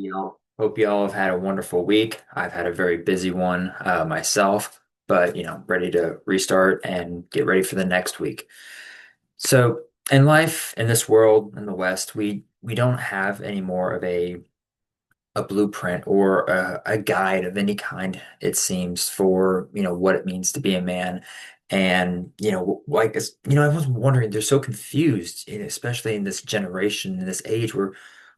Y'all. Hope y'all have had a wonderful week. I've had a very busy one myself, but ready to restart and get ready for the next week. So, in life, in this world, in the West, we don't have any more of a blueprint or a guide of any kind, it seems, for what it means to be a man. And like everyone's wondering, they're so confused, especially in this generation, in this age where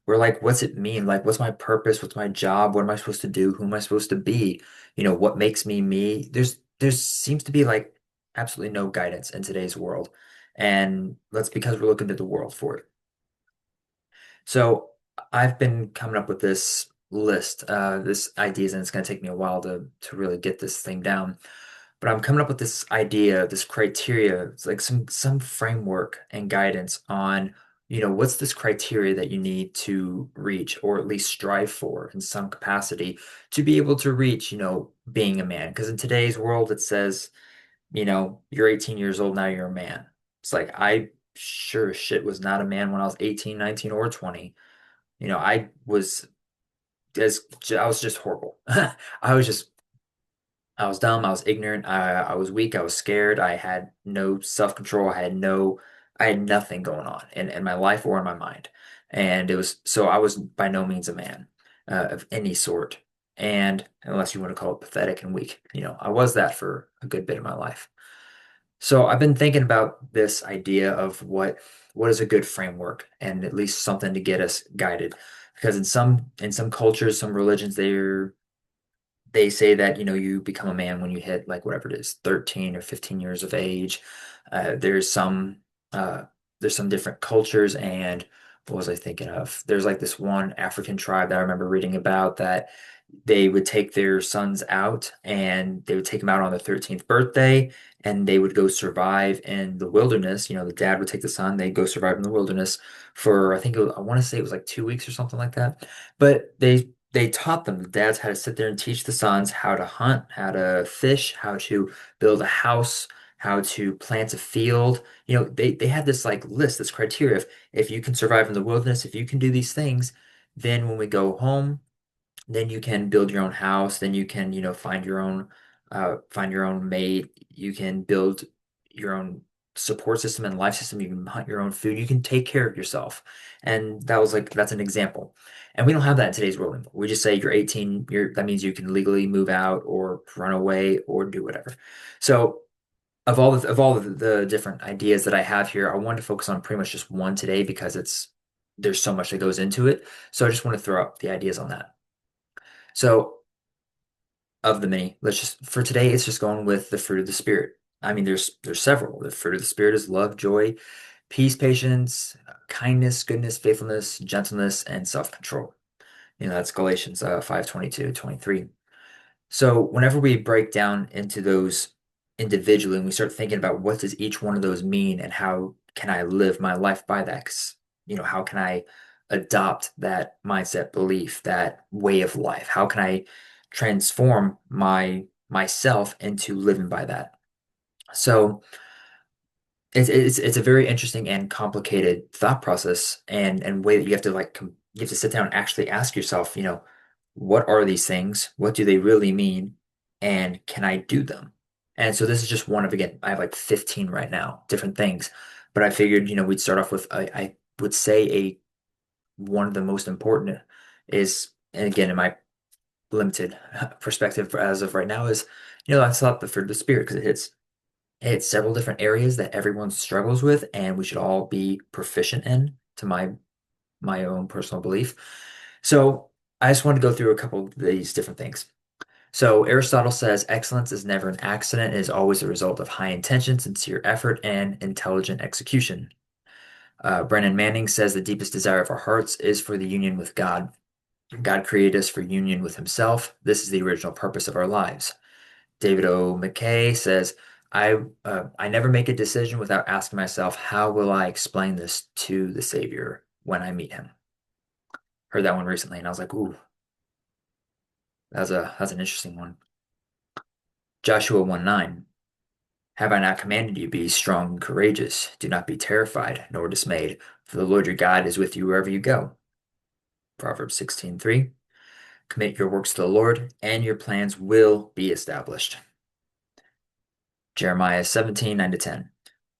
we're like, what's it mean? Like, what's my purpose? What's my job? What am I supposed to do? Who am I supposed to be? What makes me me? There's seems to be like absolutely no guidance in today's world. And that's because we're looking to the world for it. So I've been coming up with this list, this ideas, and it's going to take me a while to really get this thing down. But I'm coming up with this idea, this criteria, it's like some framework and guidance on, what's this criteria that you need to reach or at least strive for in some capacity to be able to reach, being a man. Because in today's world, it says, you're 18 years old, now you're a man. It's like I sure as shit was not a man when I was 18, 19, or 20. I was I was just horrible. I was just I was dumb, I was ignorant, I was weak, I was scared, I had no self-control, I had nothing going on in my life or in my mind. And it was so I was by no means a man of any sort. And unless you want to call it pathetic and weak, I was that for a good bit of my life. So I've been thinking about this idea of what is a good framework and at least something to get us guided. Because in some cultures, some religions, they say that you become a man when you hit like whatever it is, 13 or 15 years of age. Uh, there's some uh, there's some different cultures, and what was I thinking of? There's like this one African tribe that I remember reading about that they would take their sons out and they would take them out on their 13th birthday and they would go survive in the wilderness. The dad would take the son, they'd go survive in the wilderness for I think I want to say it was like 2 weeks or something like that. But they taught them, the dads had to sit there and teach the sons how to hunt, how to fish, how to build a house, how to plant a field. They had this like list, this criteria of if you can survive in the wilderness, if you can do these things, then when we go home, then you can build your own house, then you can, find your own mate, you can build your own support system and life system, you can hunt your own food, you can take care of yourself. And that was like that's an example. And we don't have that in today's world anymore. We just say you're 18, that means you can legally move out or run away or do whatever. So of all the different ideas that I have here, I wanted to focus on pretty much just one today because there's so much that goes into it. So I just want to throw out the ideas on that. So of the many. Let's just for today, it's just going with the fruit of the spirit. I mean, there's several. The fruit of the spirit is love, joy, peace, patience, kindness, goodness, faithfulness, gentleness, and self-control. That's Galatians 5:22, 23. So whenever we break down into those individually and we start thinking about what does each one of those mean and how can I live my life by that? 'Cause, how can I adopt that mindset, belief, that way of life? How can I transform myself into living by that? So it's a very interesting and complicated thought process and way that you have to you have to sit down and actually ask yourself, what are these things? What do they really mean? And can I do them? And so this is just one of, again, I have like 15 right now, different things. But I figured, we'd start off with I would say a one of the most important is, and again, in my limited perspective as of right now, is, I thought the fruit of the spirit because it hits several different areas that everyone struggles with, and we should all be proficient in, to my own personal belief. So I just want to go through a couple of these different things. So Aristotle says excellence is never an accident, it is always a result of high intention, sincere effort, and intelligent execution. Brennan Manning says the deepest desire of our hearts is for the union with God. God created us for union with himself. This is the original purpose of our lives. David O. McKay says, I never make a decision without asking myself, how will I explain this to the Savior when I meet him? Heard that one recently, and I was like, ooh, that's an interesting one. Joshua 1:9. Have I not commanded you, be strong and courageous? Do not be terrified nor dismayed, for the Lord your God is with you wherever you go. Proverbs 16:3. Commit your works to the Lord, and your plans will be established. Jeremiah 17:9-10.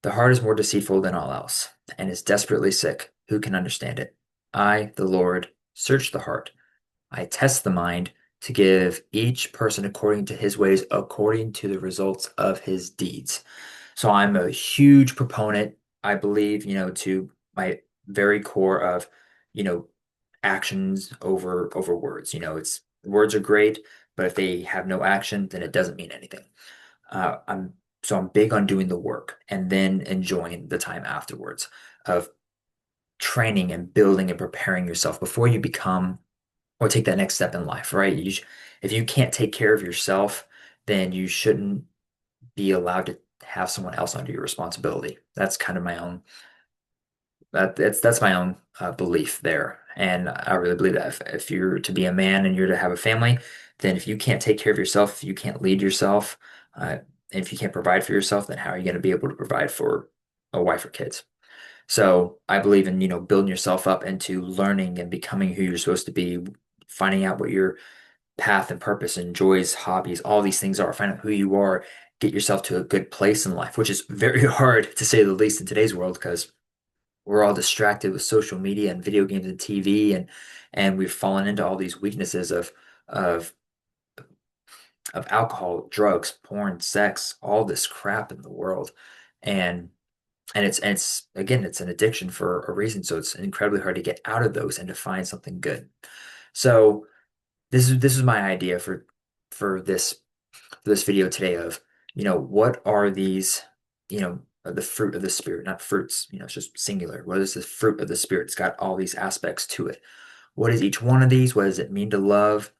The heart is more deceitful than all else, and is desperately sick. Who can understand it? I, the Lord, search the heart. I test the mind to give each person according to his ways, according to the results of his deeds. So I'm a huge proponent, I believe, to my very core of, you know, actions over words. It's words are great, but if they have no action, then it doesn't mean anything. I'm big on doing the work and then enjoying the time afterwards of training and building and preparing yourself before you become or take that next step in life, right? If you can't take care of yourself, then you shouldn't be allowed to have someone else under your responsibility. That's kind of my own that's my own belief there, and I really believe that if you're to be a man and you're to have a family, then if you can't take care of yourself, if you can't lead yourself, and if you can't provide for yourself, then how are you going to be able to provide for a wife or kids? So I believe in, building yourself up into learning and becoming who you're supposed to be, finding out what your path and purpose and joys, hobbies, all these things are. Find out who you are, get yourself to a good place in life, which is very hard to say the least in today's world because we're all distracted with social media and video games and TV and we've fallen into all these weaknesses of of alcohol, drugs, porn, sex, all this crap in the world. And and it's again, it's an addiction for a reason. So it's incredibly hard to get out of those and to find something good. So this is my idea for this video today of, what are these, the fruit of the spirit, not fruits, it's just singular. What is the fruit of the spirit? It's got all these aspects to it. What is each one of these? What does it mean to love?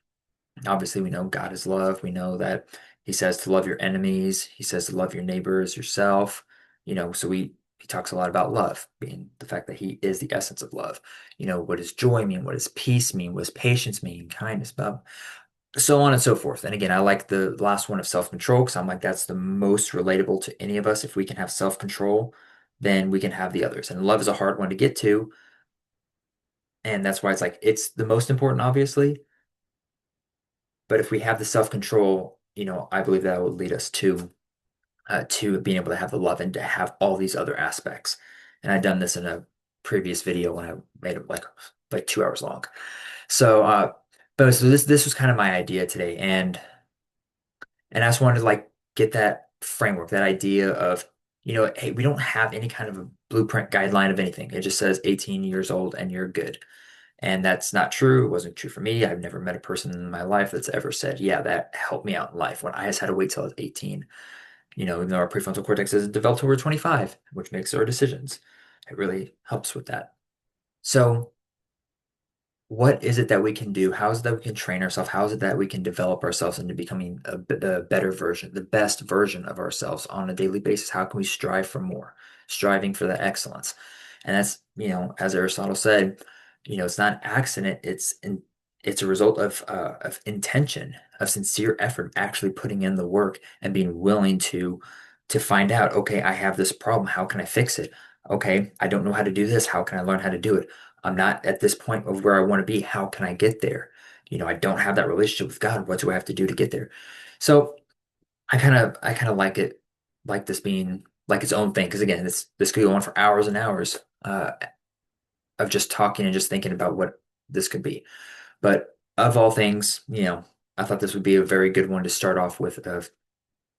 Obviously, we know God is love. We know that he says to love your enemies. He says to love your neighbors, yourself. So he talks a lot about love being the fact that he is the essence of love. What does joy mean? What does peace mean? What does patience mean? Kindness, about so on and so forth. And again, I like the last one of self-control because I'm like, that's the most relatable to any of us. If we can have self-control, then we can have the others. And love is a hard one to get to. And that's why it's like, it's the most important, obviously. But if we have the self-control, I believe that will lead us to being able to have the love and to have all these other aspects. And I've done this in a previous video when I made it like 2 hours long. So, but so this was kind of my idea today, and I just wanted to like get that framework, that idea of, hey, we don't have any kind of a blueprint guideline of anything. It just says 18 years old and you're good. And that's not true. It wasn't true for me. I've never met a person in my life that's ever said, yeah, that helped me out in life when I just had to wait till I was 18. Even though our prefrontal cortex is developed over 25, which makes our decisions. It really helps with that. So what is it that we can do? How is it that we can train ourselves? How is it that we can develop ourselves into becoming the better version, the best version of ourselves on a daily basis? How can we strive for more, striving for the excellence? And that's, as Aristotle said, it's not an accident. It's a result of intention, of sincere effort, actually putting in the work and being willing to find out, okay, I have this problem. How can I fix it? Okay, I don't know how to do this. How can I learn how to do it? I'm not at this point of where I want to be. How can I get there? I don't have that relationship with God. What do I have to do to get there? So I kind of like this being like its own thing. Because again, this could go on for hours and hours of just talking and just thinking about what this could be. But of all things, I thought this would be a very good one to start off with. Of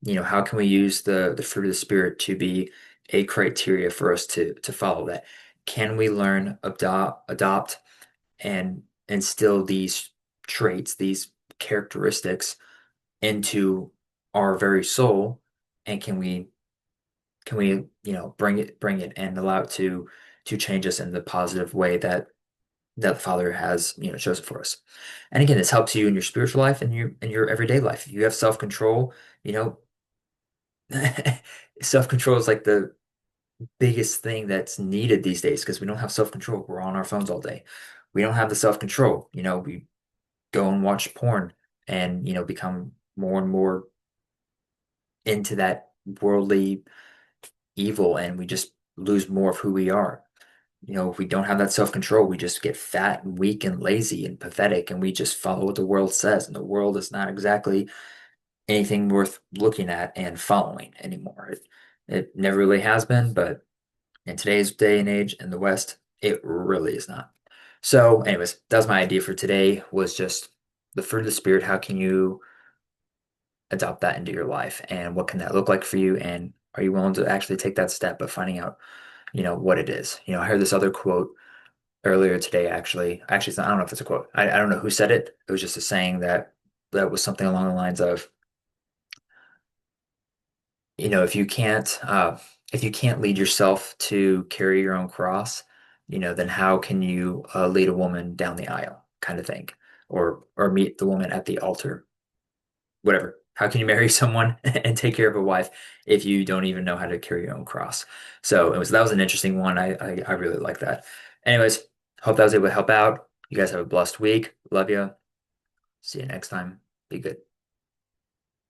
how can we use the fruit of the spirit to be a criteria for us to follow that? Can we learn, adopt and instill these traits, these characteristics into our very soul? And can we, bring it and allow it to change us in the positive way that the Father has, chosen for us. And again, this helps you in your spiritual life and your everyday life. If you have self-control, you know, self-control is like the biggest thing that's needed these days because we don't have self-control. We're on our phones all day. We don't have the self-control. We go and watch porn and, become more and more into that worldly evil and we just lose more of who we are. if we don't have that self-control, we just get fat and weak and lazy and pathetic, and we just follow what the world says. And the world is not exactly anything worth looking at and following anymore. It never really has been, but in today's day and age in the West, it really is not. So, anyways, that was my idea for today, was just the fruit of the Spirit. How can you adopt that into your life, and what can that look like for you? And are you willing to actually take that step of finding out, what it is? I heard this other quote earlier today, actually. Actually, I don't know if it's a quote. I don't know who said it. It was just a saying that was something along the lines of, if you can't lead yourself to carry your own cross, then how can you lead a woman down the aisle, kind of thing, or meet the woman at the altar, whatever. How can you marry someone and take care of a wife if you don't even know how to carry your own cross? So that was an interesting one. I really like that. Anyways, hope that was able to help out. You guys have a blessed week. Love you. See you next time. Be good.